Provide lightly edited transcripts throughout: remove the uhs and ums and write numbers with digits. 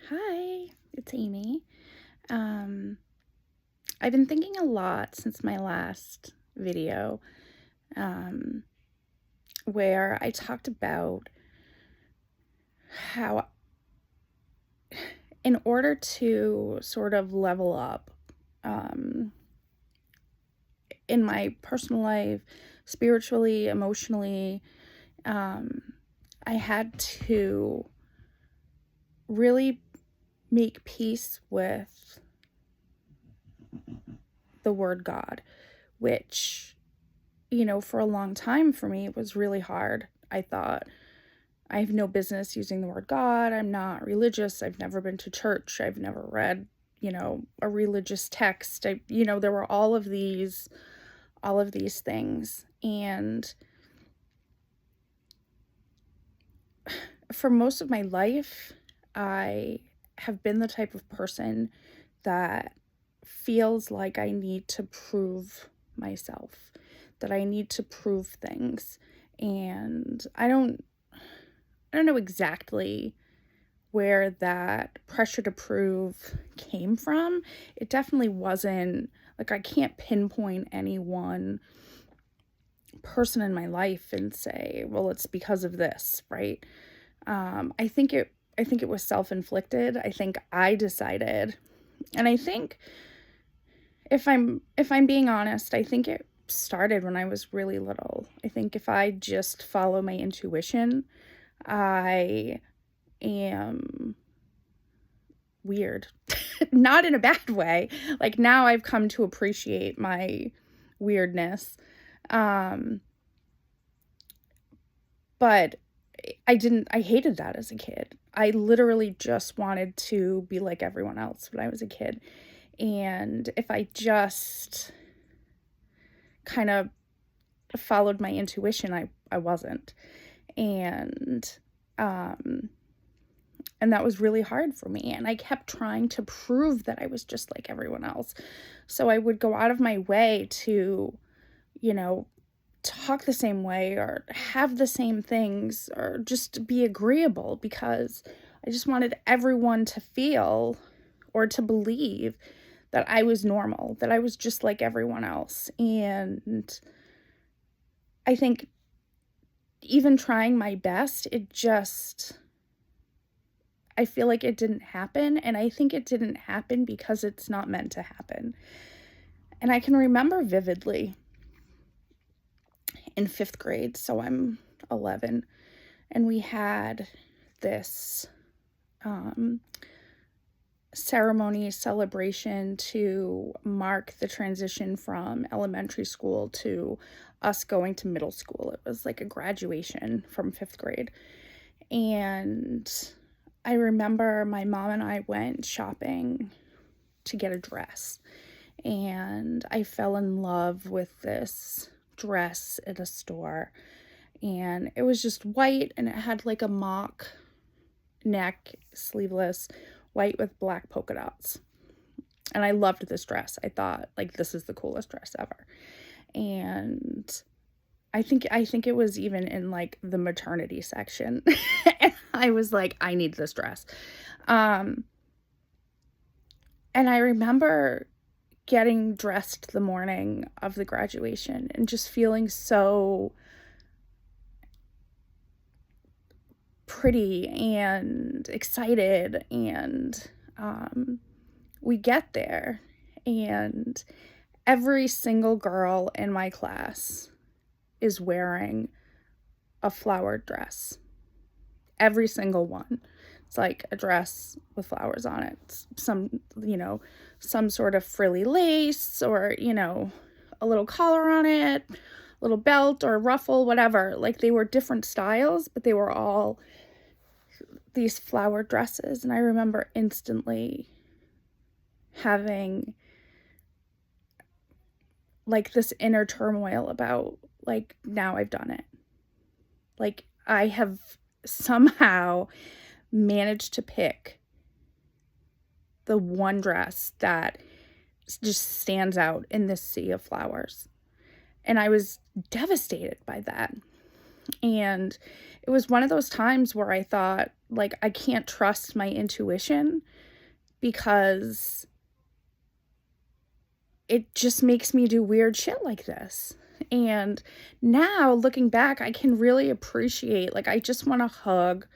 Hi, it's Amy. Um, I've been thinking a lot since my last video, um, where I talked about how, in order to sort of level up um, in my personal life, spiritually, emotionally, um, I had to really make peace with the word God, which for a long time for me, it was really hard. I thought, I have no business using the word God. I'm not religious. I've never been to church. I've never read, a religious text. There were all of these things. And for most of my life, I have been the type of person that feels like I need to prove myself, that I need to prove things. And I don't know exactly where that pressure to prove came from. It definitely wasn't like I can't pinpoint any one person in my life and say, well, it's because of this, right? I think it was self-inflicted. I think I decided, and I think if I'm being honest, I think it started when I was really little. I think if I just follow my intuition, I am weird. Not in a bad way. Like now I've come to appreciate my weirdness. Um but I hated that as a kid. I literally just wanted to be like everyone else when I was a kid. And if I just kind of followed my intuition, I wasn't. And um and that was really hard for me, and I kept trying to prove that I was just like everyone else. So I would go out of my way to, you know, talk the same way or have the same things or just be agreeable because I just wanted everyone to feel or to believe that I was normal, that I was just like everyone else. And I think even trying my best, I feel like it didn't happen, and I think it didn't happen because it's not meant to happen. And I can remember vividly in 5th grade, so I'm 11, and we had this um, ceremony celebration to mark the transition from elementary school to us going to middle school. It was like a graduation from 5th grade. And I remember my mom and I went shopping to get a dress, and I fell in love with this dress at a store, and it was just white and it had like a mock neck, sleeveless, white with black polka dots. And I loved this dress. I thought like this is the coolest dress ever. And I think it was even in like the maternity section. And I was like, I need this dress. Um and I remember getting dressed the morning of the graduation and just feeling so pretty and excited. And we get there, and every single girl in my class is wearing a flowered dress. Every single one. It's like a dress with flowers on it. Some sort of frilly lace or, a little collar on it, a little belt or ruffle, whatever. Like they were different styles, but they were all these flowered dresses. And I remember instantly having like this inner turmoil about like now I've done it. Like I have somehow managed to pick the one dress that just stands out in this sea of flowers. And I was devastated by that. And it was one of those times where I thought, like, I can't trust my intuition because it just makes me do weird shit like this. And now looking back, I can really appreciate, like, I just want to hug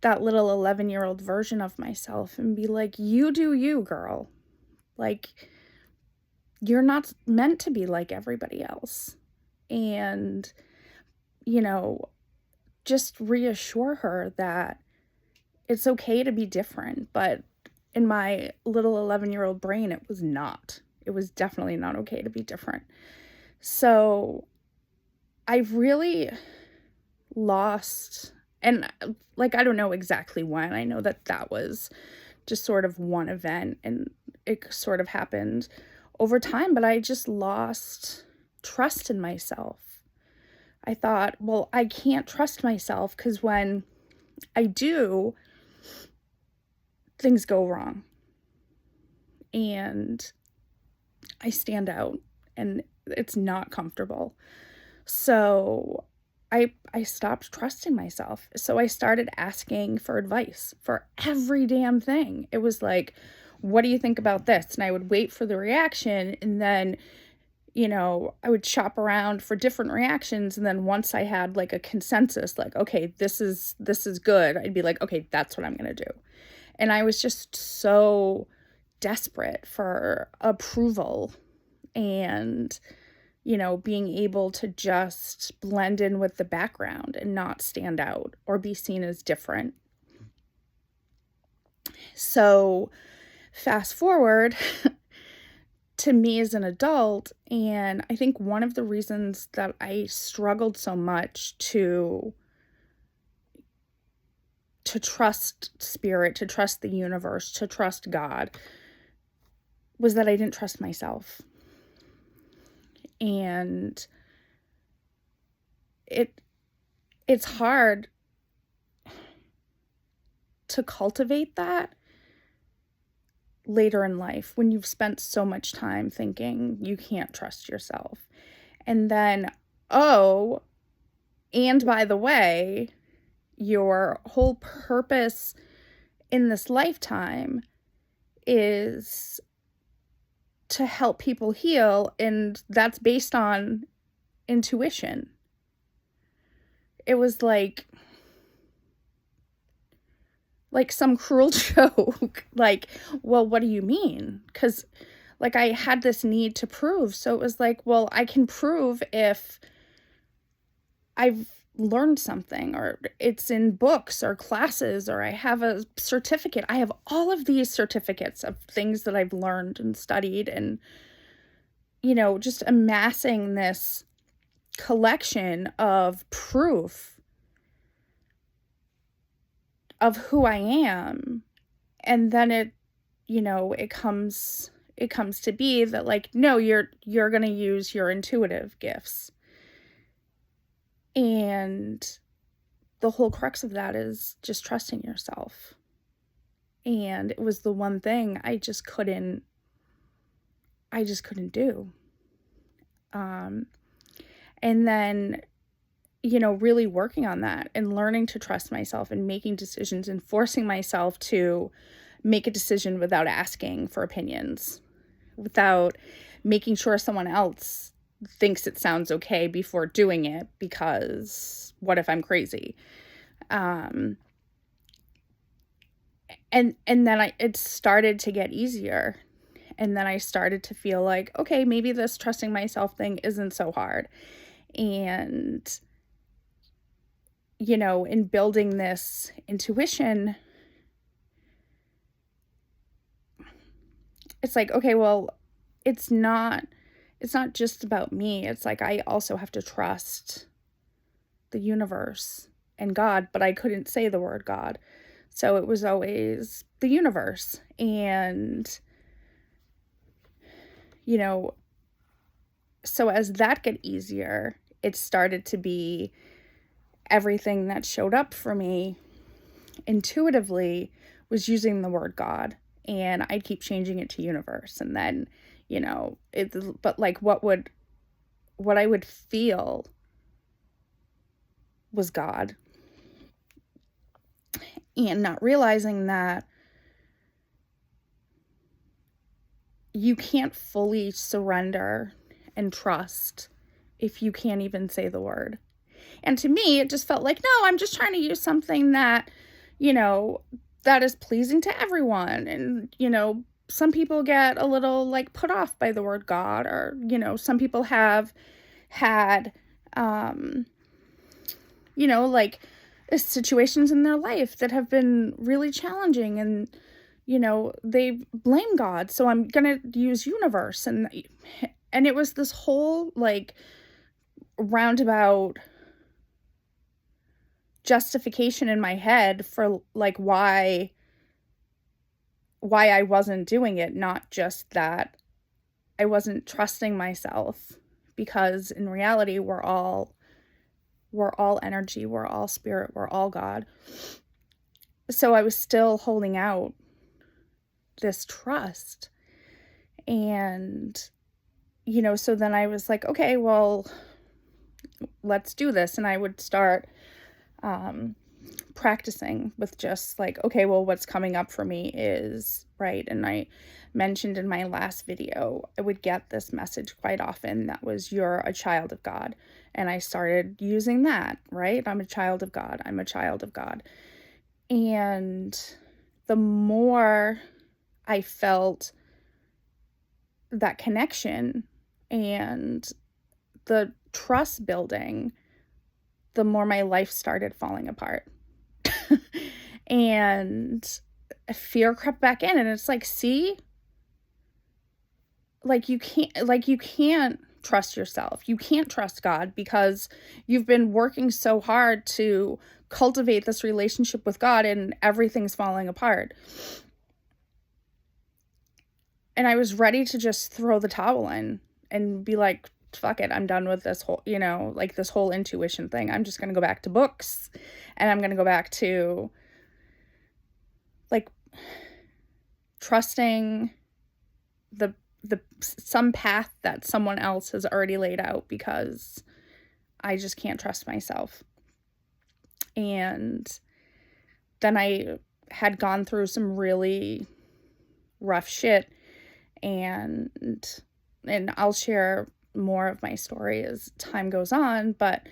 that little 11-year-old version of myself and be like, you do you, girl. Like, you're not meant to be like everybody else. And, you know, just reassure her that it's okay to be different. But in my little 11-year-old brain, it was not. It was definitely not okay to be different. So I've really lost, and like, I don't know exactly when. I know that that was just sort of one event and it sort of happened over time, but I just lost trust in myself. I thought, well, I can't trust myself because when I do, things go wrong and I stand out and it's not comfortable. So I stopped trusting myself. So I started asking for advice for every damn thing. It was like, what do you think about this? And I would wait for the reaction, and then, I would shop around for different reactions, and then once I had like a consensus, like, okay, this is good, I'd be like, okay, that's what I'm going to do. And I was just so desperate for approval and being able to just blend in with the background and not stand out or be seen as different. So fast forward to me as an adult, and I think one of the reasons that I struggled so much to trust spirit, to trust the universe, to trust God, was that I didn't trust myself. And it's hard to cultivate that later in life when you've spent so much time thinking you can't trust yourself. And then, oh, and by the way, your whole purpose in this lifetime is to help people heal, and that's based on intuition. It was like some cruel joke. Like, well, what do you mean? Because like I had this need to prove. So it was like, well, I can prove if I've learned something, or it's in books or classes, or I have a certificate. I have all of these certificates of things that I've learned and studied, and just amassing this collection of proof of who I am. And then it comes to be that, like, no, you're going to use your intuitive gifts. And the whole crux of that is just trusting yourself. And it was the one thing I just couldn't do. And then, really working on that and learning to trust myself and making decisions and forcing myself to make a decision without asking for opinions, without making sure someone else thinks it sounds okay before doing it, because what if I'm crazy? And then it started to get easier. And then I started to feel like, okay, maybe this trusting myself thing isn't so hard. And, in building this intuition, it's like, okay, well, it's not just about me. It's like, I also have to trust the universe and God, but I couldn't say the word God. So it was always the universe. And, so as that got easier, it started to be everything that showed up for me intuitively was using the word God, and I'd keep changing it to universe. And then, but like what I would feel was God, and not realizing that you can't fully surrender and trust if you can't even say the word. And to me, it just felt like, no, I'm just trying to use something that, that is pleasing to everyone. And, some people get a little like put off by the word God, or, some people have had, like situations in their life that have been really challenging, and, they blame God. So I'm going to use universe. And it was this whole like roundabout justification in my head for like why I wasn't doing it, not just that I wasn't trusting myself, because in reality we're all energy, we're all spirit, we're all God. So I was still holding out this trust. And so then I was like, okay, well, let's do this. And I would start practicing with just like, okay, well, what's coming up for me is right. And I mentioned in my last video, I would get this message quite often that was, you're a child of God. And I started using that, right? I'm a child of God. I'm a child of God. And the more I felt that connection and the trust building, the more my life started falling apart. And fear crept back in, and it's like, see, you can't trust yourself. You can't trust God because you've been working so hard to cultivate this relationship with God, and everything's falling apart. And I was ready to just throw the towel in and be like, fuck it, I'm done with this whole, like this whole intuition thing. I'm just going to go back to books, and I'm going to go back to like trusting some path that someone else has already laid out, because I just can't trust myself. And then I had gone through some really rough shit, and I'll share more of my story as time goes on, but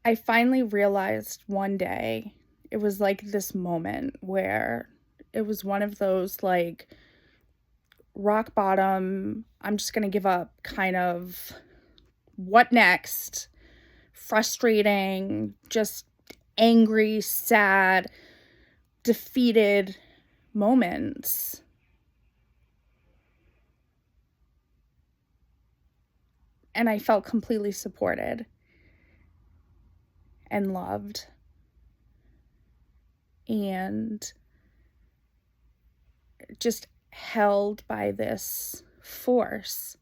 I finally realized one day, it was like this moment where it was one of those like rock bottom, I'm just going to give up kind of what next, frustrating, just angry, sad, defeated moments. And I felt completely supported and loved. And just held by this force.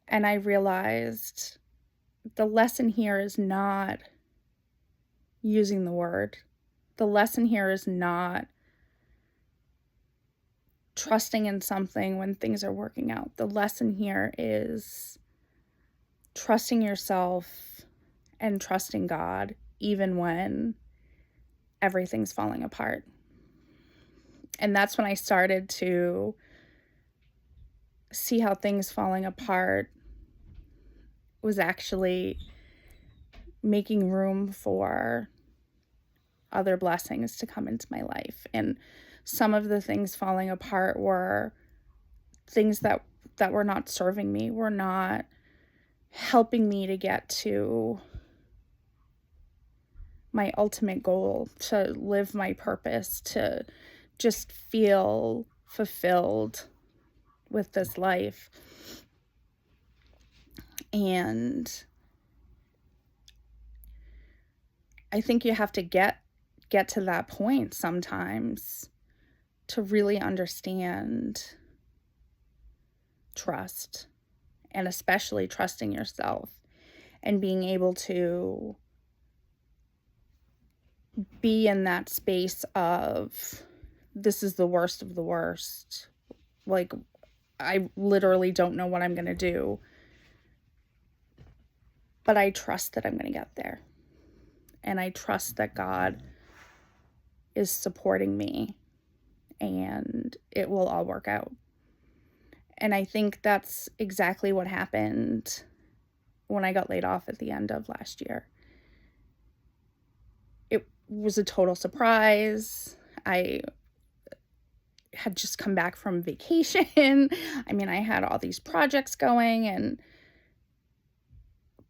And I realized the lesson here is not using the word. The lesson here is not trusting in something when things are working out. The lesson here is trusting yourself and trusting God, even when everything's falling apart. And that's when I started to see how things falling apart was actually making room for other blessings to come into my life. And some of the things falling apart were things that were not serving me, were not helping me to get to my ultimate goal, to live my purpose, to just feel fulfilled with this life. And I think you have to get to that point sometimes to really understand trust, and especially trusting yourself and being able to be in that space of, this is the worst of the worst. Like, I literally don't know what I'm going to do. but I trust that I'm going to get there. And I trust that God is supporting me and it will all work out. And I think that's exactly what happened when I got laid off at the end of last year. It was a total surprise. I had just come back from vacation. I mean, I had all these projects going,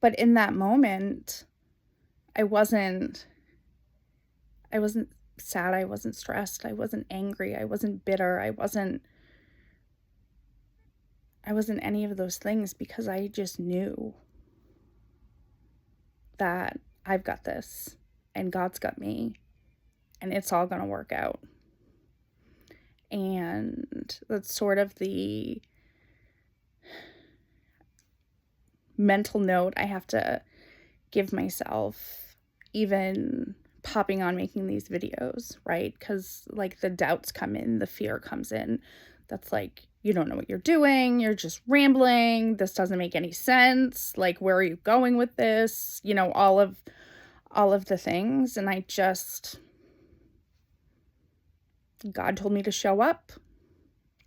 but in that moment, I wasn't sad, I wasn't stressed, I wasn't angry, I wasn't bitter, I wasn't any of those things, because I just knew that I've got this and God's got me and it's all going to work out. And that's sort of the mental note I have to give myself, even popping on making these videos, right? Because like the doubts come in, the fear comes in. That's like, you don't know what you're doing, you're just rambling, this doesn't make any sense, like, where are you going with this? You know, all of the things. And God told me to show up,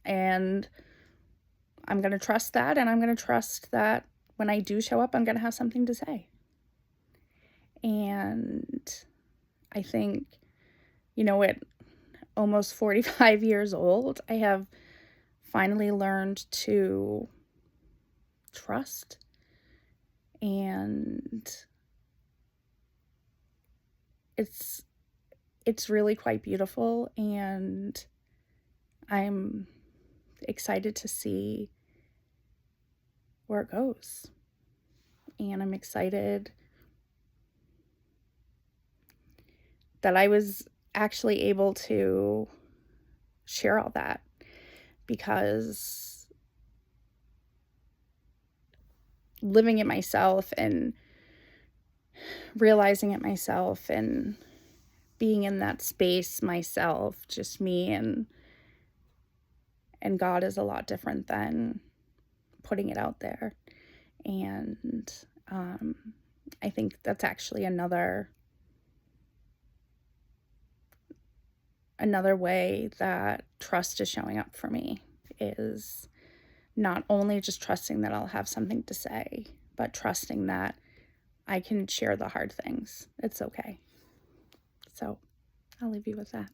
and I'm going to trust that, and I'm going to trust that when I do show up, I'm going to have something to say. And I think, at almost 45 years old, I have finally learned to trust, and it's really quite beautiful, and I'm excited to see where it goes. And I'm excited that I was actually able to share all that, because living it myself and realizing it myself and being in that space myself, just me and God, is a lot different than putting it out there. And I think that's actually another way that trust is showing up for me, is not only just trusting that I'll have something to say, but trusting that I can share the hard things. It's okay. So I'll leave you with that.